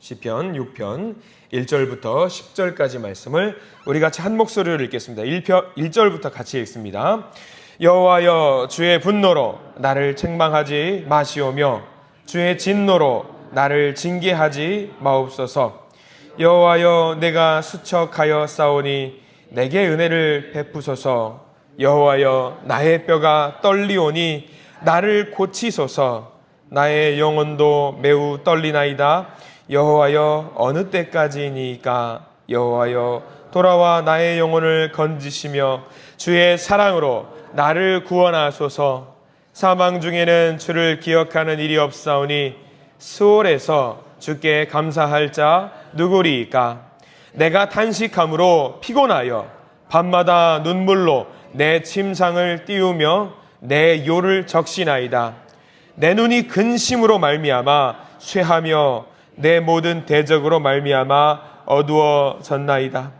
시편 6편 1절부터 10절까지 말씀을 우리 같이 한 목소리로 읽겠습니다. 1절부터 같이 읽습니다. 여호와여, 주의 분노로 나를 책망하지 마시오며 주의 진노로 나를 징계하지 마옵소서. 여호와여, 내가 수척하여 싸우니 내게 은혜를 베푸소서. 여호와여, 나의 뼈가 떨리오니 나를 고치소서. 나의 영혼도 매우 떨리나이다. 여호와여, 어느 때까지니까? 여호와여, 돌아와 나의 영혼을 건지시며 주의 사랑으로 나를 구원하소서. 사망 중에는 주를 기억하는 일이 없사오니 수월에서 주께 감사할 자 누구리이까? 내가 탄식함으로 피곤하여 밤마다 눈물로 내 침상을 띄우며 내 요를 적시나이다. 내 눈이 근심으로 말미암아 쇠하며 내 모든 대적으로 말미암아 어두워졌나이다.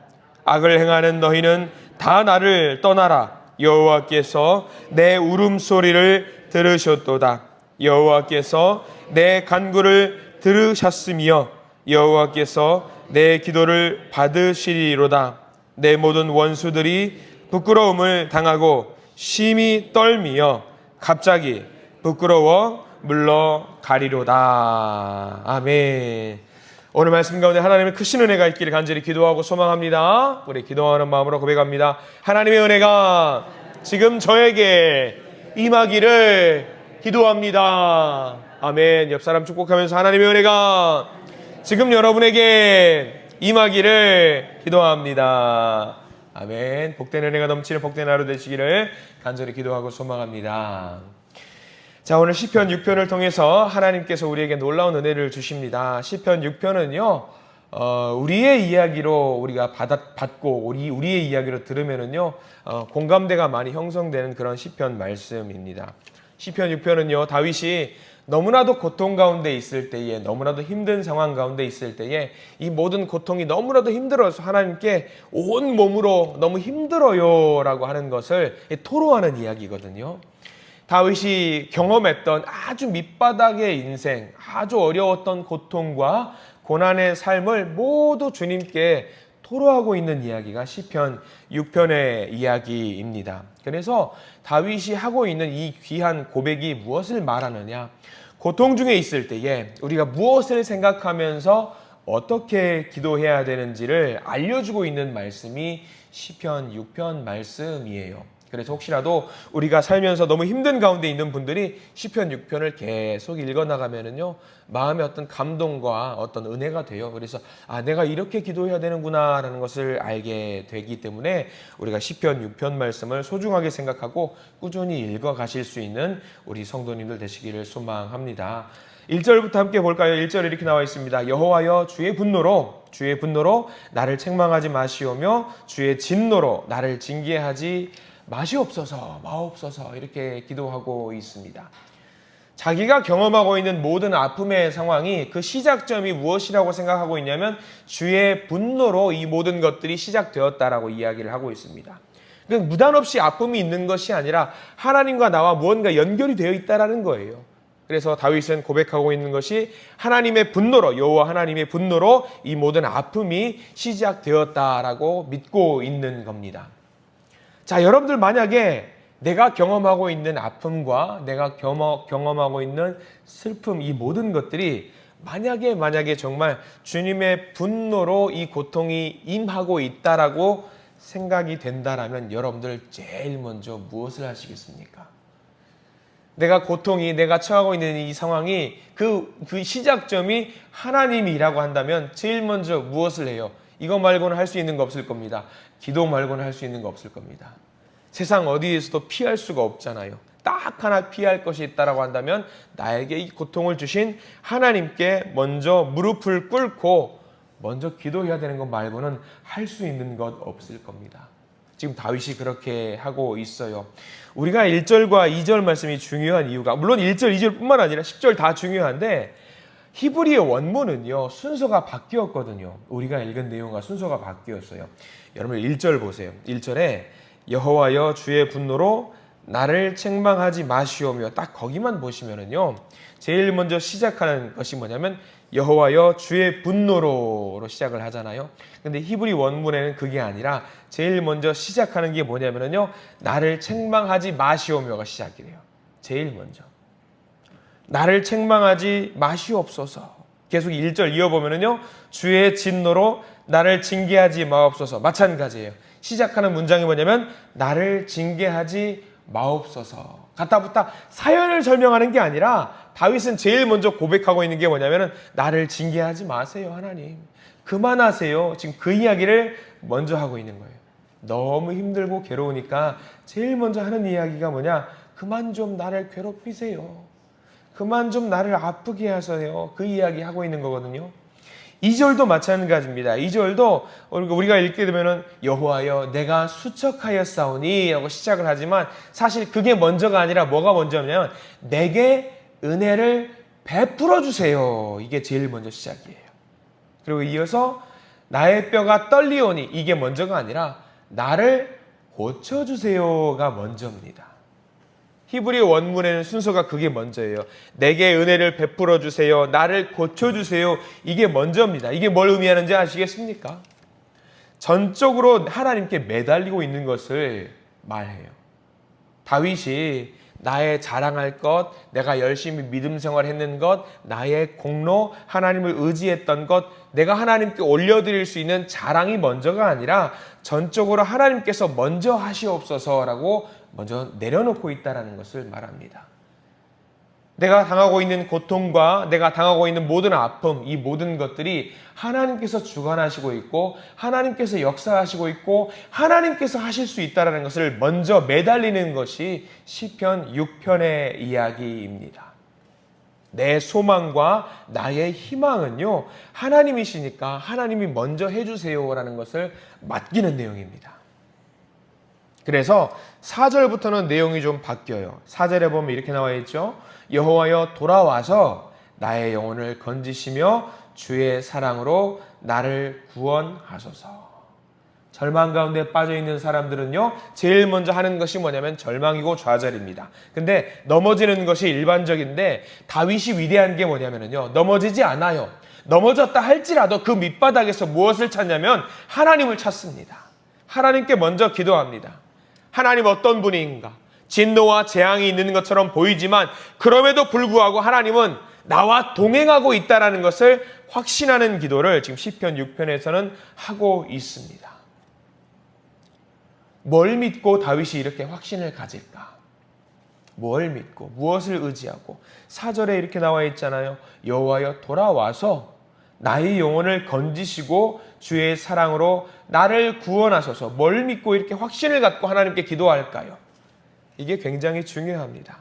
악을 행하는 너희는 다 나를 떠나라. 여호와께서 내 울음소리를 들으셨도다. 여호와께서 내 간구를 들으셨으며 여호와께서 내 기도를 받으시리로다. 내 모든 원수들이 부끄러움을 당하고 심히 떨미며 갑자기 부끄러워 물러가리로다. 아멘. 오늘 말씀 가운데 하나님의 크신 은혜가 있기를 간절히 기도하고 소망합니다. 우리 기도하는 마음으로 고백합니다. 하나님의 은혜가 지금 저에게 임하기를 기도합니다. 아멘. 옆 사람 축복하면서 하나님의 은혜가 지금 여러분에게 임하기를 기도합니다. 아멘. 복된 은혜가 넘치는 복된 하루 되시기를 간절히 기도하고 소망합니다. 자, 오늘 시편 6편을 통해서 하나님께서 우리에게 놀라운 은혜를 주십니다. 시편 6편은요, 우리의 이야기로 우리가 받고 우리의 이야기로 들으면은요, 공감대가 많이 형성되는 그런 시편 말씀입니다. 시편 6편은요, 다윗이 너무나도 고통 가운데 있을 때에, 너무나도 힘든 상황 가운데 있을 때에 이 모든 고통이 너무나도 힘들어서 하나님께 온 몸으로 너무 힘들어요 라고 하는 것을 토로하는 이야기거든요. 다윗이 경험했던 아주 밑바닥의 인생, 아주 어려웠던 고통과 고난의 삶을 모두 주님께 토로하고 있는 이야기가 시편 6편의 이야기입니다. 그래서 다윗이 하고 있는 이 귀한 고백이 무엇을 말하느냐? 고통 중에 있을 때에 우리가 무엇을 생각하면서 어떻게 기도해야 되는지를 알려주고 있는 말씀이 시편 6편 말씀이에요. 그래서 혹시라도 우리가 살면서 너무 힘든 가운데 있는 분들이 시편 6편을 계속 읽어나가면은요, 마음의 어떤 감동과 어떤 은혜가 돼요. 그래서 내가 이렇게 기도해야 되는구나 라는 것을 알게 되기 때문에 우리가 시편 6편 말씀을 소중하게 생각하고 꾸준히 읽어가실 수 있는 우리 성도님들 되시기를 소망합니다. 1절부터 함께 볼까요? 1절에 이렇게 나와 있습니다. 여호와여, 주의 분노로 나를 책망하지 마시오며 주의 진노로 나를 징계하지 마옵소서 이렇게 기도하고 있습니다. 자기가 경험하고 있는 모든 아픔의 상황이 그 시작점이 무엇이라고 생각하고 있냐면 주의 분노로 이 모든 것들이 시작되었다라고 이야기를 하고 있습니다. 그러니까 무단 없이 아픔이 있는 것이 아니라 하나님과 나와 무언가 연결이 되어 있다라는 거예요. 그래서 다윗은 고백하고 있는 것이 하나님의 분노로, 여호와 하나님의 분노로 이 모든 아픔이 시작되었다라고 믿고 있는 겁니다. 자, 여러분들 만약에 내가 경험하고 있는 아픔과 내가 경험하고 있는 슬픔, 이 모든 것들이 만약에 정말 주님의 분노로 이 고통이 임하고 있다라고 생각이 된다라면 여러분들 제일 먼저 무엇을 하시겠습니까? 내가 처하고 있는 이 상황이 그 시작점이 하나님이라고 한다면 제일 먼저 무엇을 해요? 이거 말고는 할 수 있는 거 없을 겁니다. 기도 말고는 할 수 있는 거 없을 겁니다. 세상 어디에서도 피할 수가 없잖아요. 딱 하나 피할 것이 있다라고 한다면 나에게 이 고통을 주신 하나님께 먼저 무릎을 꿇고 먼저 기도해야 되는 것 말고는 할 수 있는 것 없을 겁니다. 지금 다윗이 그렇게 하고 있어요. 우리가 1절과 2절 말씀이 중요한 이유가, 물론 1절, 2절뿐만 아니라 10절 다 중요한데 히브리어 원문은요, 순서가 바뀌었거든요. 우리가 읽은 내용과 순서가 바뀌었어요. 여러분 1절 보세요. 1절에 여호와여, 주의 분노로 나를 책망하지 마시오며, 딱 거기만 보시면은요, 제일 먼저 시작하는 것이 뭐냐면 여호와여 주의 분노로 시작을 하잖아요. 근데 히브리 원문에는 그게 아니라 제일 먼저 시작하는 게 뭐냐면요, 나를 책망하지 마시오며가 시작이래요. 제일 먼저 나를 책망하지 마시옵소서. 계속 1절 이어보면요, 주의 진노로 나를 징계하지 마옵소서. 마찬가지예요. 시작하는 문장이 뭐냐면 나를 징계하지 마옵소서. 가타부타 사연을 설명하는 게 아니라 다윗은 제일 먼저 고백하고 있는 게 뭐냐면 나를 징계하지 마세요 하나님. 그만하세요. 지금 그 이야기를 먼저 하고 있는 거예요. 너무 힘들고 괴로우니까 제일 먼저 하는 이야기가 뭐냐, 그만 좀 나를 괴롭히세요. 그만 좀 나를 아프게 하세요. 그 이야기 하고 있는 거거든요. 2절도 마찬가지입니다. 2절도 우리가 읽게 되면은 여호와여 내가 수척하였사오니 라고 시작을 하지만 사실 그게 먼저가 아니라 뭐가 먼저냐면 내게 은혜를 베풀어 주세요. 이게 제일 먼저 시작이에요. 그리고 이어서 나의 뼈가 떨리오니, 이게 먼저가 아니라 나를 고쳐주세요가 먼저입니다. 히브리 원문에는 순서가 그게 먼저예요. 내게 은혜를 베풀어 주세요. 나를 고쳐주세요. 이게 먼저입니다. 이게 뭘 의미하는지 아시겠습니까? 전적으로 하나님께 매달리고 있는 것을 말해요. 다윗이 나의 자랑할 것, 내가 열심히 믿음 생활했는 것, 나의 공로, 하나님을 의지했던 것, 내가 하나님께 올려드릴 수 있는 자랑이 먼저가 아니라 전적으로 하나님께서 먼저 하시옵소서라고 먼저 내려놓고 있다는 것을 말합니다. 내가 당하고 있는 고통과 내가 당하고 있는 모든 아픔, 이 모든 것들이 하나님께서 주관하시고 있고 하나님께서 역사하시고 있고 하나님께서 하실 수 있다는 것을 먼저 매달리는 것이 시편 6편의 이야기입니다. 내 소망과 나의 희망은요, 하나님이시니까 하나님이 먼저 해주세요라는 것을 맡기는 내용입니다. 그래서 4절부터는 내용이 좀 바뀌어요. 4절에 보면 이렇게 나와 있죠. 여호와여 돌아와서 나의 영혼을 건지시며 주의 사랑으로 나를 구원하소서. 절망 가운데 빠져있는 사람들은요, 제일 먼저 하는 것이 뭐냐면 절망이고 좌절입니다. 근데 넘어지는 것이 일반적인데 다윗이 위대한 게 뭐냐면요, 넘어지지 않아요. 넘어졌다 할지라도 그 밑바닥에서 무엇을 찾냐면 하나님을 찾습니다. 하나님께 먼저 기도합니다. 하나님 어떤 분인가? 진노와 재앙이 있는 것처럼 보이지만 그럼에도 불구하고 하나님은 나와 동행하고 있다는 것을 확신하는 기도를 지금 시편 6편에서는 하고 있습니다. 뭘 믿고 다윗이 이렇게 확신을 가질까? 뭘 믿고 무엇을 의지하고 4절에 이렇게 나와 있잖아요. 여호와여 돌아와서 나의 영혼을 건지시고 주의 사랑으로 나를 구원하소서. 뭘 믿고 이렇게 확신을 갖고 하나님께 기도할까요? 이게 굉장히 중요합니다.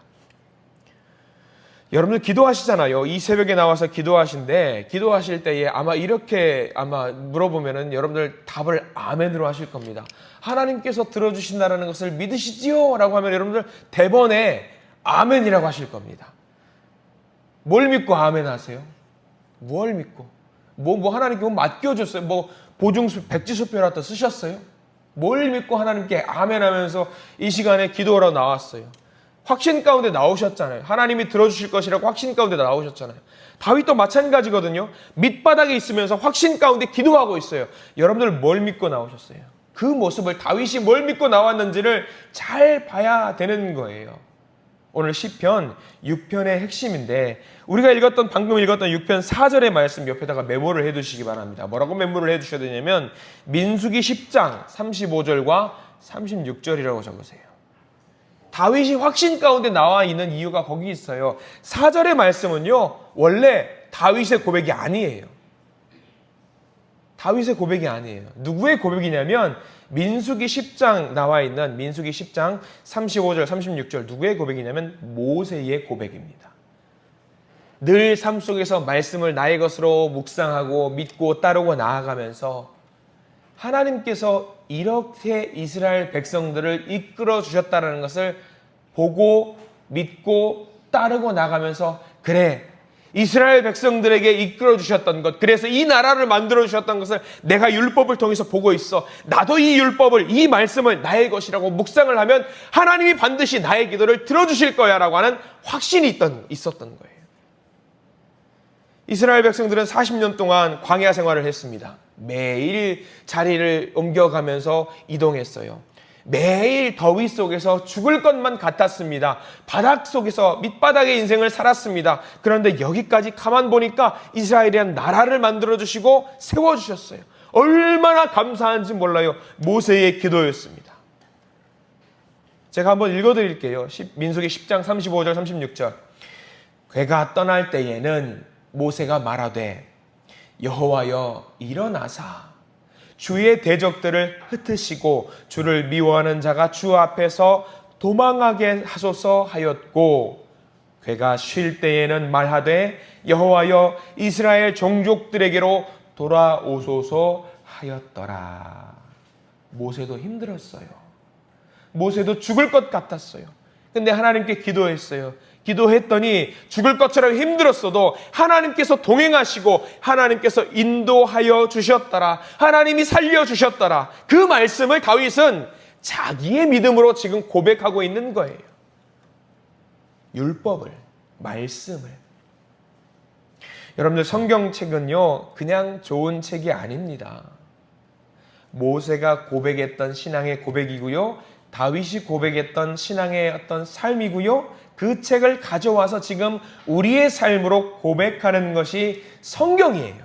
여러분들 기도하시잖아요. 이 새벽에 나와서 기도하신데 기도하실 때에 아마 이렇게 물어보면은 여러분들 답을 아멘으로 하실 겁니다. 하나님께서 들어주신다는 것을 믿으시지요? 라고 하면 여러분들 대번에 아멘이라고 하실 겁니다. 뭘 믿고 아멘 하세요? 뭘 믿고? 하나님께 맡겨줬어요? 보증수, 백지수표라도 쓰셨어요? 뭘 믿고 하나님께 아멘 하면서 이 시간에 기도하러 나왔어요? 확신 가운데 나오셨잖아요. 하나님이 들어주실 것이라고 확신 가운데 나오셨잖아요. 다윗도 마찬가지거든요. 밑바닥에 있으면서 확신 가운데 기도하고 있어요. 여러분들 뭘 믿고 나오셨어요? 그 모습을 다윗이 뭘 믿고 나왔는지를 잘 봐야 되는 거예요. 오늘 시편 6편의 핵심인데 우리가 방금 읽었던 6편 4절의 말씀 옆에다가 메모를 해두시기 바랍니다. 뭐라고 메모를 해두셔야 되냐면 민수기 10장 35절과 36절이라고 적으세요. 다윗이 확신 가운데 나와 있는 이유가 거기 있어요. 4절의 말씀은요, 원래 다윗의 고백이 아니에요. 다윗의 고백이 아니에요. 누구의 고백이냐면 민수기 10장 나와 있는 민수기 10장 35절 36절 누구의 고백이냐면 모세의 고백입니다. 늘 삶 속에서 말씀을 나의 것으로 묵상하고 믿고 따르고 나아가면서 하나님께서 이렇게 이스라엘 백성들을 이끌어 주셨다는 것을 보고 믿고 따르고 나가면서 그래, 이스라엘 백성들에게 이끌어 주셨던 것, 그래서 이 나라를 만들어 주셨던 것을 내가 율법을 통해서 보고 있어. 나도 이 율법을, 이 말씀을 나의 것이라고 묵상을 하면 하나님이 반드시 나의 기도를 들어주실 거야 라고 하는 확신이 있었던 거예요. 이스라엘 백성들은 40년 동안 광야 생활을 했습니다. 매일 자리를 옮겨가면서 이동했어요. 매일 더위 속에서 죽을 것만 같았습니다. 바닥 속에서 밑바닥의 인생을 살았습니다. 그런데 여기까지 가만 보니까 이스라엘이란 나라를 만들어주시고 세워주셨어요. 얼마나 감사한지 몰라요. 모세의 기도였습니다. 제가 한번 읽어드릴게요. 민수기 10장 35절 36절. 그가 떠날 때에는 모세가 말하되 여호와여 일어나사 주의 대적들을 흩으시고 주를 미워하는 자가 주 앞에서 도망하게 하소서 하였고 그가 쉴 때에는 말하되 여호와여 이스라엘 종족들에게로 돌아오소서 하였더라. 모세도 힘들었어요. 모세도 죽을 것 같았어요. 근데 하나님께 기도했어요. 기도했더니 죽을 것처럼 힘들었어도 하나님께서 동행하시고 하나님께서 인도하여 주셨더라. 하나님이 살려주셨더라. 그 말씀을 다윗은 자기의 믿음으로 지금 고백하고 있는 거예요. 율법을, 말씀을. 여러분들 성경책은요 그냥 좋은 책이 아닙니다. 모세가 고백했던 신앙의 고백이고요, 다윗이 고백했던 신앙의 어떤 삶이고요, 그 책을 가져와서 지금 우리의 삶으로 고백하는 것이 성경이에요.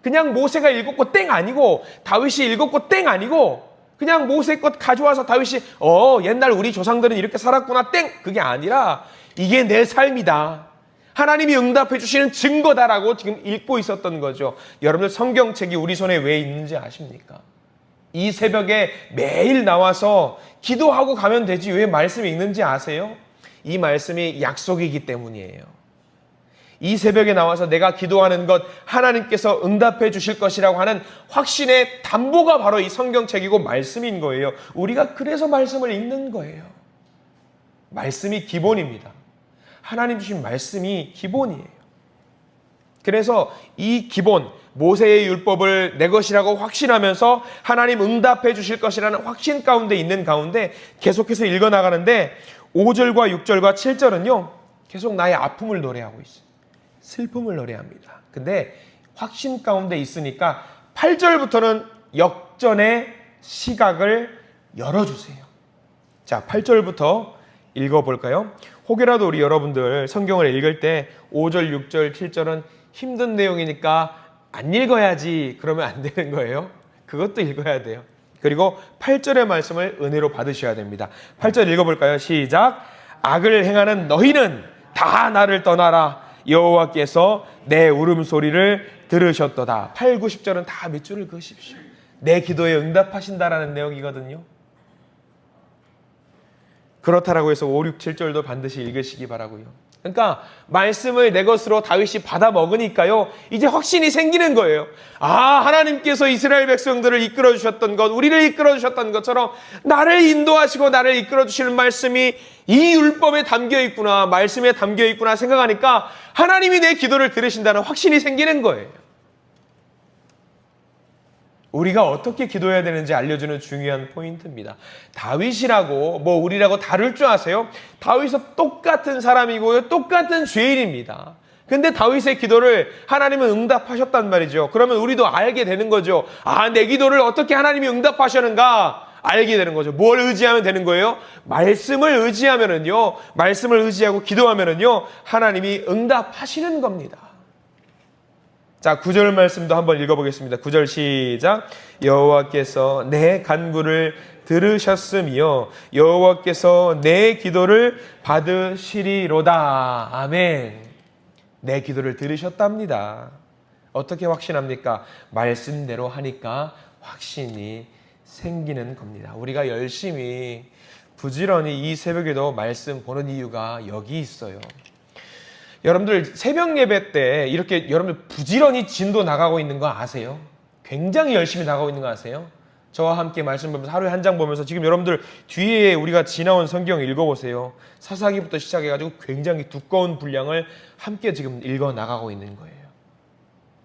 그냥 모세가 읽었고 땡 아니고 다윗이 읽었고 땡 아니고 그냥 모세 것 가져와서 다윗이 옛날 우리 조상들은 이렇게 살았구나 땡, 그게 아니라 이게 내 삶이다, 하나님이 응답해 주시는 증거다라고 지금 읽고 있었던 거죠. 여러분들 성경책이 우리 손에 왜 있는지 아십니까? 이 새벽에 매일 나와서 기도하고 가면 되지 왜 말씀이 읽는지 아세요? 이 말씀이 약속이기 때문이에요. 이 새벽에 나와서 내가 기도하는 것 하나님께서 응답해 주실 것이라고 하는 확신의 담보가 바로 이 성경책이고 말씀인 거예요. 우리가 그래서 말씀을 읽는 거예요. 말씀이 기본입니다. 하나님 주신 말씀이 기본이에요. 그래서 이 기본, 모세의 율법을 내 것이라고 확신하면서 하나님 응답해 주실 것이라는 확신 가운데 있는 가운데 계속해서 읽어나가는데 5절과 6절과 7절은요 계속 나의 아픔을 노래하고 있어요. 슬픔을 노래합니다. 근데 확신 가운데 있으니까 8절부터는 역전의 시각을 열어주세요. 자, 8절부터 읽어볼까요? 혹여라도 우리 여러분들 성경을 읽을 때 5절, 6절, 7절은 힘든 내용이니까 안 읽어야지 그러면 안 되는 거예요. 그것도 읽어야 돼요. 그리고 8절의 말씀을 은혜로 받으셔야 됩니다. 8절 읽어볼까요? 시작. 악을 행하는 너희는 다 나를 떠나라. 여호와께서 내 울음소리를 들으셨도다. 8, 9, 10절은 다 몇 줄을 그으십시오. 내 기도에 응답하신다라는 내용이거든요. 그렇다라고 해서 5, 6, 7절도 반드시 읽으시기 바라고요. 그러니까 말씀을 내 것으로 다윗이 받아 먹으니까요 이제 확신이 생기는 거예요. 하나님께서 이스라엘 백성들을 이끌어 주셨던 것, 우리를 이끌어 주셨던 것처럼 나를 인도하시고 나를 이끌어 주시는 말씀이 이 율법에 담겨 있구나, 말씀에 담겨 있구나 생각하니까 하나님이 내 기도를 들으신다는 확신이 생기는 거예요. 우리가 어떻게 기도해야 되는지 알려주는 중요한 포인트입니다. 다윗이라고 우리라고 다를 줄 아세요? 다윗은 똑같은 사람이고요, 똑같은 죄인입니다. 근데 다윗의 기도를 하나님은 응답하셨단 말이죠. 그러면 우리도 알게 되는 거죠. 내 기도를 어떻게 하나님이 응답하셨는가 알게 되는 거죠. 뭘 의지하면 되는 거예요? 말씀을 의지하면은요, 말씀을 의지하고 기도하면은요 하나님이 응답하시는 겁니다. 자, 9절 말씀도 한번 읽어보겠습니다. 9절 시작. 여호와께서 내 간구를 들으셨으며 여호와께서 내 기도를 받으시리로다. 아멘. 내 기도를 들으셨답니다. 어떻게 확신합니까? 말씀대로 하니까 확신이 생기는 겁니다. 우리가 열심히 부지런히 이 새벽에도 말씀 보는 이유가 여기 있어요. 여러분들 새벽 예배 때 이렇게 여러분들 부지런히 진도 나가고 있는 거 아세요? 굉장히 열심히 나가고 있는 거 아세요? 저와 함께 말씀 보면서 하루에 한 장 보면서 지금 여러분들 뒤에 우리가 지나온 성경 읽어보세요. 사사기부터 시작해가지고 굉장히 두꺼운 분량을 함께 지금 읽어 나가고 있는 거예요.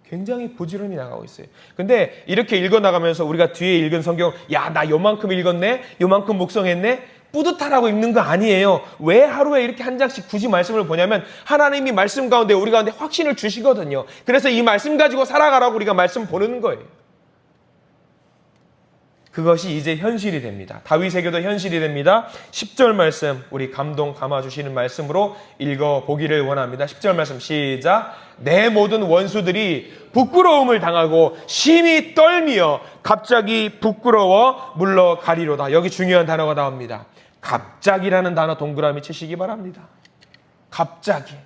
굉장히 부지런히 나가고 있어요. 근데 이렇게 읽어 나가면서 우리가 뒤에 읽은 성경, 나 요만큼 읽었네? 요만큼 묵상했네? 뿌듯하라고 읽는 거 아니에요. 왜 하루에 이렇게 한 장씩 굳이 말씀을 보냐면 하나님이 말씀 가운데 우리 가운데 확신을 주시거든요. 그래서 이 말씀 가지고 살아가라고 우리가 말씀 보는 거예요. 그것이 이제 현실이 됩니다. 다윗에게도 현실이 됩니다. 10절 말씀, 우리 감동 감아주시는 말씀으로 읽어보기를 원합니다. 10절 말씀 시작. 내 모든 원수들이 부끄러움을 당하고 심히 떨며 갑자기 부끄러워 물러가리로다. 여기 중요한 단어가 나옵니다. 갑자기라는 단어 동그라미 치시기 바랍니다. 갑자기.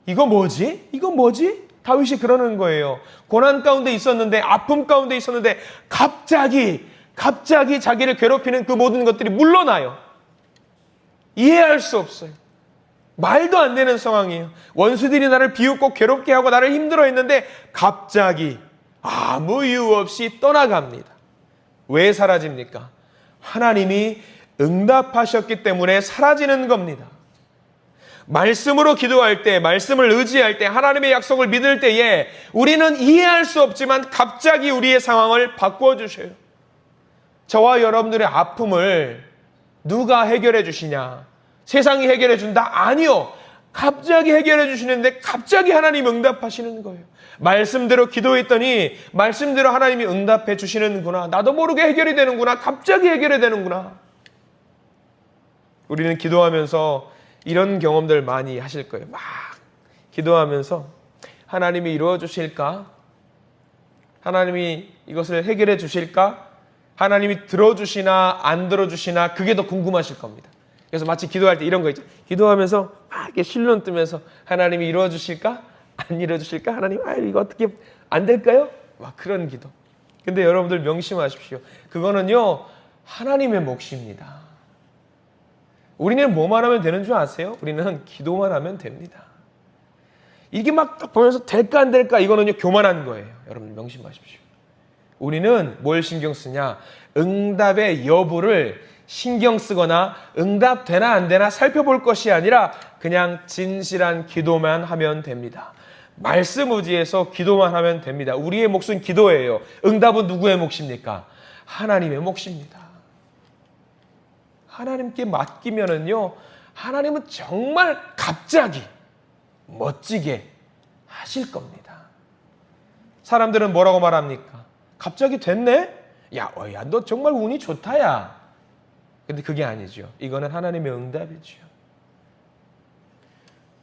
이거 뭐지? 이거 뭐지? 다윗이 그러는 거예요. 고난 가운데 있었는데, 아픔 가운데 있었는데 갑자기 자기를 괴롭히는 그 모든 것들이 물러나요. 이해할 수 없어요. 말도 안 되는 상황이에요. 원수들이 나를 비웃고 괴롭게 하고 나를 힘들어 했는데 갑자기 아무 이유 없이 떠나갑니다. 왜 사라집니까? 하나님이 응답하셨기 때문에 사라지는 겁니다. 말씀으로 기도할 때, 말씀을 의지할 때, 하나님의 약속을 믿을 때에 우리는 이해할 수 없지만 갑자기 우리의 상황을 바꿔주셔요. 저와 여러분들의 아픔을 누가 해결해 주시냐? 세상이 해결해 준다? 아니요. 갑자기 해결해 주시는데 갑자기 하나님이 응답하시는 거예요. 말씀대로 기도했더니 말씀대로 하나님이 응답해 주시는구나. 나도 모르게 해결이 되는구나. 갑자기 해결이 되는구나. 우리는 기도하면서 이런 경험들 많이 하실 거예요. 막 기도하면서 하나님이 이루어 주실까? 하나님이 이것을 해결해 주실까? 하나님이 들어주시나 안 들어주시나 그게 더 궁금하실 겁니다. 그래서 마치 기도할 때 이런 거 있죠. 기도하면서 막 이렇게 실론 뜨면서 하나님이 이루어 주실까? 안 이루어 주실까? 하나님, 이거 어떻게 안 될까요? 막 그런 기도. 근데 여러분들 명심하십시오. 그거는요, 하나님의 몫입니다. 우리는 뭐만 하면 되는 줄 아세요? 우리는 기도만 하면 됩니다. 이게 막 딱 보면서 될까 안 될까? 이거는요, 교만한 거예요. 여러분 명심하십시오. 우리는 뭘 신경 쓰냐? 응답의 여부를 신경 쓰거나 응답되나 안 되나 살펴볼 것이 아니라 그냥 진실한 기도만 하면 됩니다. 말씀 의지해서 기도만 하면 됩니다. 우리의 몫은 기도예요. 응답은 누구의 몫입니까? 하나님의 몫입니다. 하나님께 맡기면은요, 하나님은 정말 갑자기 멋지게 하실 겁니다. 사람들은 뭐라고 말합니까? 갑자기 됐네? 야, 너 정말 운이 좋다, 야. 근데 그게 아니죠. 이거는 하나님의 응답이죠.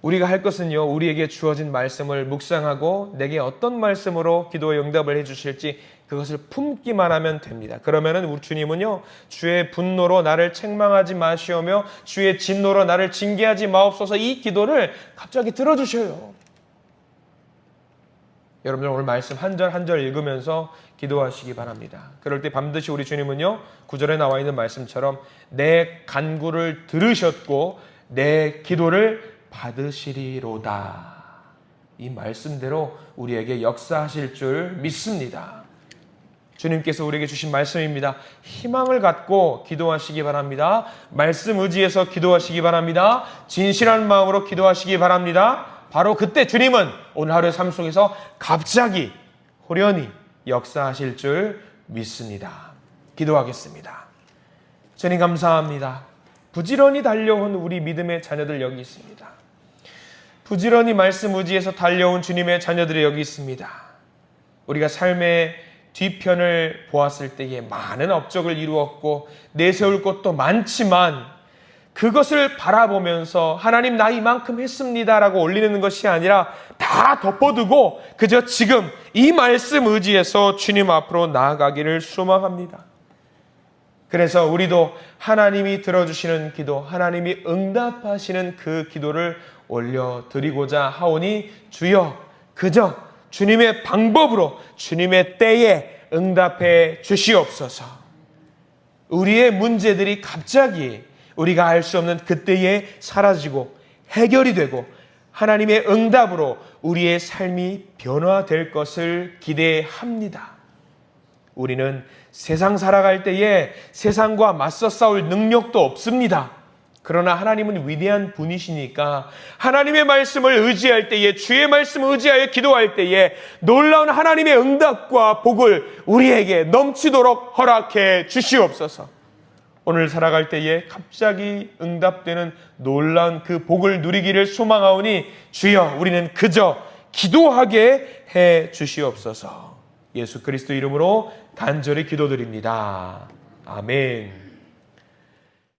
우리가 할 것은요, 우리에게 주어진 말씀을 묵상하고 내게 어떤 말씀으로 기도의 응답을 해주실지 그것을 품기만 하면 됩니다. 그러면은 우리 주님은요, 주의 분노로 나를 책망하지 마시오며 주의 진노로 나를 징계하지 마옵소서, 이 기도를 갑자기 들어주셔요. 여러분들 오늘 말씀 한 절 한 절 읽으면서 기도하시기 바랍니다. 그럴 때 반드시 우리 주님은요, 9절에 나와 있는 말씀처럼 내 간구를 들으셨고 내 기도를 받으시리로다. 이 말씀대로 우리에게 역사하실 줄 믿습니다. 주님께서 우리에게 주신 말씀입니다. 희망을 갖고 기도하시기 바랍니다. 말씀 의지해서 기도하시기 바랍니다. 진실한 마음으로 기도하시기 바랍니다. 바로 그때 주님은 오늘 하루의 삶 속에서 갑자기 호련히 역사하실 줄 믿습니다. 기도하겠습니다. 주님 감사합니다. 부지런히 달려온 우리 믿음의 자녀들 여기 있습니다. 부지런히 말씀 의지해서 달려온 주님의 자녀들이 여기 있습니다. 우리가 삶의 뒤편을 보았을 때에 많은 업적을 이루었고 내세울 것도 많지만 그것을 바라보면서 하나님 나 이만큼 했습니다라고 올리는 것이 아니라 다 덮어두고 그저 지금 이 말씀 의지해서 주님 앞으로 나아가기를 소망합니다. 그래서 우리도 하나님이 들어주시는 기도, 하나님이 응답하시는 그 기도를 올려드리고자 하오니 주여 그저 주님의 방법으로 주님의 때에 응답해 주시옵소서. 우리의 문제들이 갑자기 우리가 알 수 없는 그때에 사라지고 해결이 되고 하나님의 응답으로 우리의 삶이 변화될 것을 기대합니다. 우리는 세상 살아갈 때에 세상과 맞서 싸울 능력도 없습니다. 그러나 하나님은 위대한 분이시니까 하나님의 말씀을 의지할 때에, 주의 말씀을 의지하여 기도할 때에 놀라운 하나님의 응답과 복을 우리에게 넘치도록 허락해 주시옵소서. 오늘 살아갈 때에 갑자기 응답되는 놀라운 그 복을 누리기를 소망하오니 주여 우리는 그저 기도하게 해 주시옵소서. 예수 그리스도 이름으로 간절히 기도드립니다. 아멘.